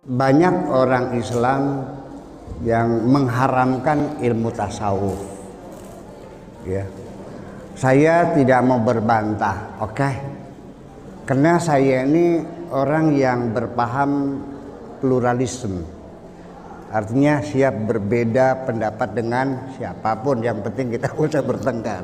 Banyak orang Islam yang mengharamkan ilmu tasawuf. Ya, saya tidak mau berbantah, oke? Karena saya ini orang yang berpaham pluralisme. Artinya siap berbeda pendapat dengan siapapun, yang penting kita usah bertengkar.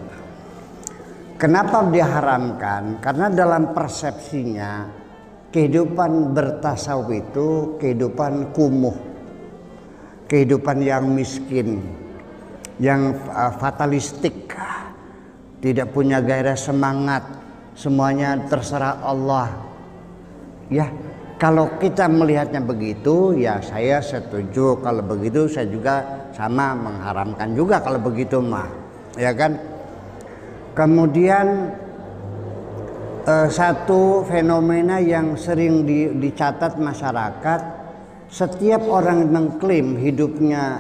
Kenapa diharamkan? Karena dalam persepsinya kehidupan bertasawuf itu kehidupan kumuh, kehidupan yang miskin, yang fatalistik, tidak punya gairah semangat, semuanya terserah Allah. Ya, kalau kita melihatnya begitu, ya saya setuju. Kalau begitu saya juga sama mengharamkan juga kalau begitu mah, ya kan? Kemudian satu fenomena yang sering dicatat masyarakat, setiap orang mengklaim hidupnya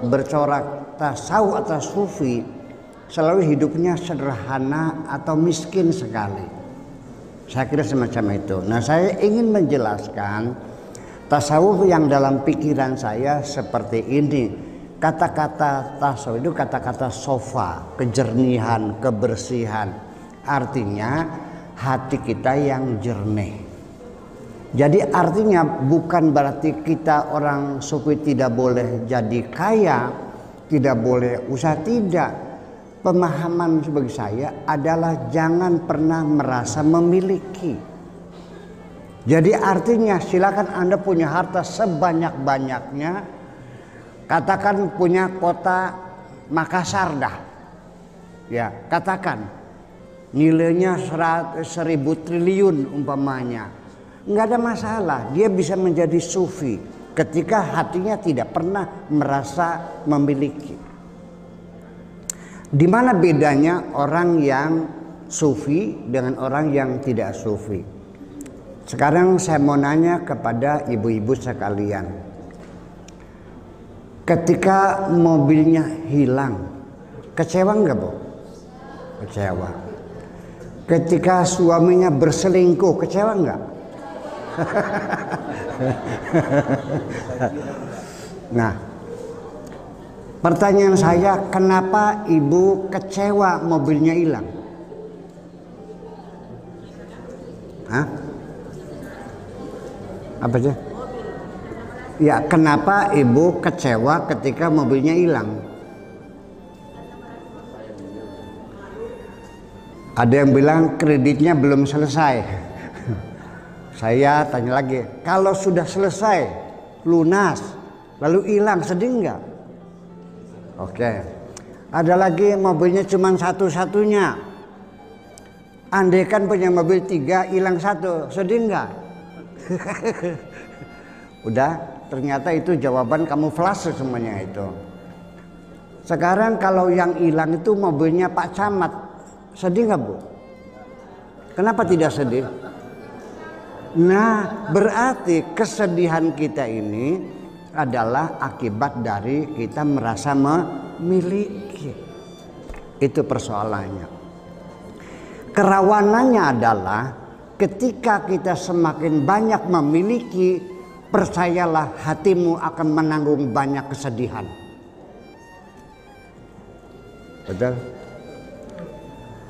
bercorak tasawuf atau sufi, selalu hidupnya sederhana atau miskin sekali. Saya kira semacam itu. Nah, saya ingin menjelaskan tasawuf yang dalam pikiran saya seperti ini. Kata-kata tasawuf itu kata-kata sofa, kejernihan, kebersihan. Artinya hati kita yang jernih. Jadi artinya bukan berarti kita orang sufi tidak boleh jadi kaya, tidak boleh usaha, tidak. Pemahaman bagi saya adalah jangan pernah merasa memiliki. Jadi artinya silakan Anda punya harta sebanyak-banyaknya. Katakan punya kota Makassar dah. Ya, katakan nilainya 1.000 triliun umpamanya. Nggak ada masalah, dia bisa menjadi sufi ketika hatinya tidak pernah merasa memiliki. Di mana bedanya orang yang sufi dengan orang yang tidak sufi? Sekarang saya mau nanya kepada ibu-ibu sekalian. Ketika mobilnya hilang, kecewa nggak, Bu? Kecewa. Ketika suaminya berselingkuh, kecewa nggak? Nah, pertanyaan saya, kenapa ibu kecewa mobilnya hilang? Hah? Apa aja? Ya, kenapa ibu kecewa ketika mobilnya hilang? Ada yang bilang kreditnya belum selesai. Saya tanya lagi, kalau sudah selesai, lunas, lalu hilang, sedih nggak? Oke. Ada lagi mobilnya cuma satu-satunya. Andai kan punya mobil 3, hilang 1, sedih nggak? Udah, ternyata itu jawaban kamuflase semuanya itu. Sekarang kalau yang hilang itu mobilnya Pak Camat, sedih nggak, Bu? Kenapa tidak sedih? Nah, berarti kesedihan kita ini adalah akibat dari kita merasa memiliki. Itu persoalannya. Kerawanannya adalah ketika kita semakin banyak memiliki, percayalah hatimu akan menanggung banyak kesedihan. Betul?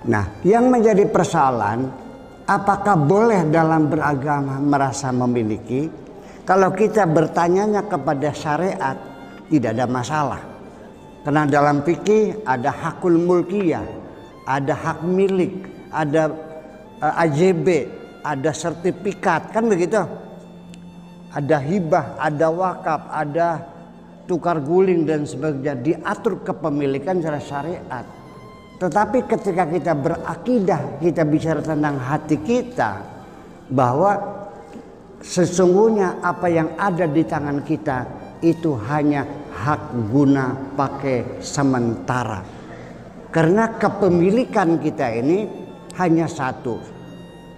Nah, yang menjadi persoalan, apakah boleh dalam beragama merasa memiliki? Kalau kita bertanyanya kepada syariat, tidak ada masalah. Karena dalam fikih ada hakul mulkiyah, ada hak milik, ada AJB, ada sertifikat, kan begitu? Ada hibah, ada wakaf, ada tukar guling dan sebagainya, diatur kepemilikan secara syariat. Tetapi ketika kita berakidah, kita bicara tentang hati kita, bahwa sesungguhnya apa yang ada di tangan kita itu hanya hak guna pakai sementara. Karena kepemilikan kita ini hanya satu.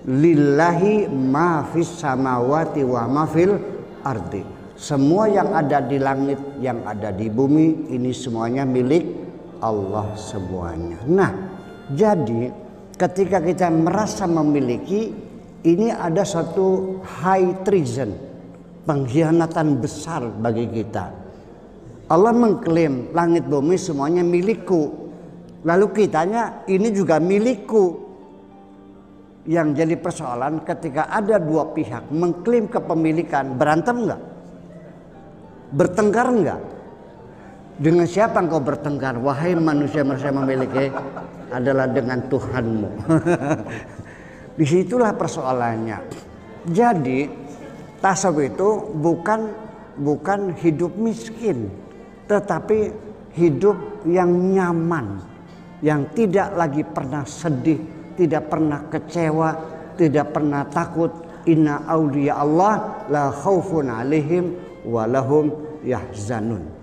Lillahi ma fis samawati wa ma fil ardi. Semua yang ada di langit, yang ada di bumi, ini semuanya milik Allah semuanya. Nah, jadi ketika kita merasa memiliki, ini ada satu high treason, pengkhianatan besar bagi kita. Allah mengklaim langit bumi semuanya milikku. Lalu kitanya ini juga milikku. Yang jadi persoalan ketika ada dua pihak mengklaim kepemilikan, berantem nggak? Bertengkar nggak? Dengan siapa engkau bertengkar? Wahai manusia memiliki adalah dengan Tuhanmu. Disitulah persoalannya. Jadi tasawuf itu bukan hidup miskin, tetapi hidup yang nyaman, yang tidak lagi pernah sedih, tidak pernah kecewa, tidak pernah takut. Inna awliya Allah la khaufun alaihim wa lahum yahzanun.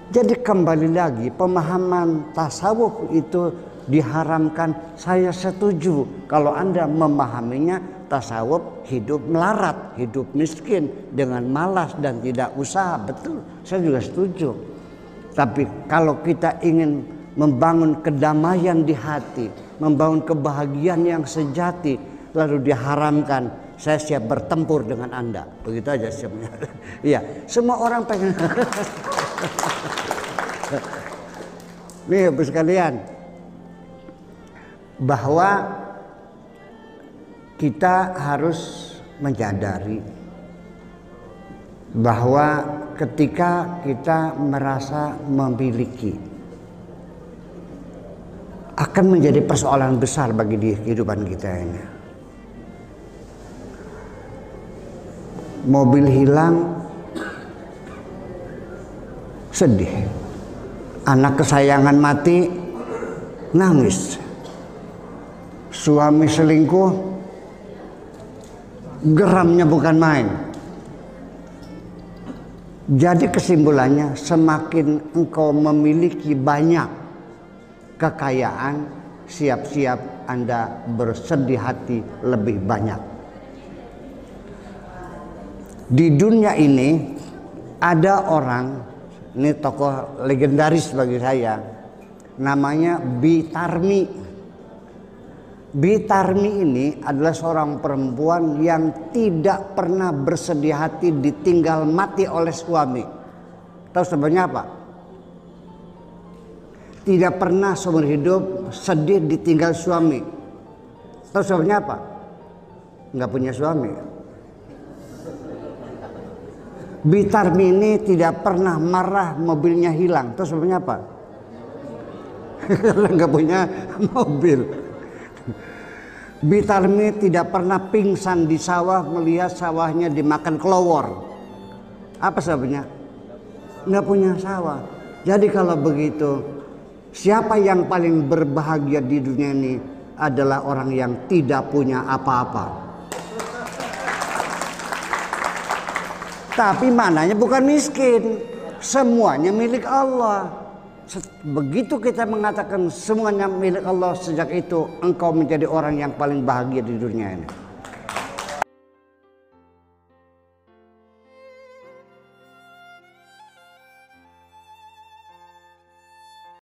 Jadi kembali lagi pemahaman tasawuf itu diharamkan. Saya setuju kalau Anda memahaminya tasawuf hidup melarat, hidup miskin dengan malas dan tidak usaha. Betul, saya juga setuju. Tapi kalau kita ingin membangun kedamaian di hati, membangun kebahagiaan yang sejati, lalu diharamkan, saya siap bertempur dengan Anda. Begitu aja sebenarnya. Iya, semua orang pengen. Nih, Bapak sekalian, bahwa kita harus menyadari bahwa ketika kita merasa memiliki akan menjadi persoalan besar bagi kehidupan kita ini. Mobil hilang, sedih. Anak kesayangan mati, nangis. Suami selingkuh, geramnya bukan main. Jadi kesimpulannya, semakin engkau memiliki banyak kekayaan, siap-siap Anda bersedih hati lebih banyak. Di dunia ini ada orang, ini tokoh legendaris bagi saya, namanya Bitarmi. Bitarmi ini adalah seorang perempuan yang tidak pernah bersedih hati ditinggal mati oleh suami. Tahu sebabnya apa? Tidak pernah seumur hidup sedih ditinggal suami. Tahu sebabnya apa? Nggak punya suami. Bitarmi ini tidak pernah marah mobilnya hilang. Tahu sebabnya apa? Karena nggak punya mobil. Bitarmi tidak pernah pingsan di sawah melihat sawahnya dimakan kelowor. Apa sebabnya? Nggak punya sawah. Jadi kalau begitu, siapa yang paling berbahagia di dunia ini adalah orang yang tidak punya apa-apa. Tapi mananya bukan miskin, semuanya milik Allah. Begitu kita mengatakan semuanya milik Allah, sejak itu engkau menjadi orang yang paling bahagia di dunia ini.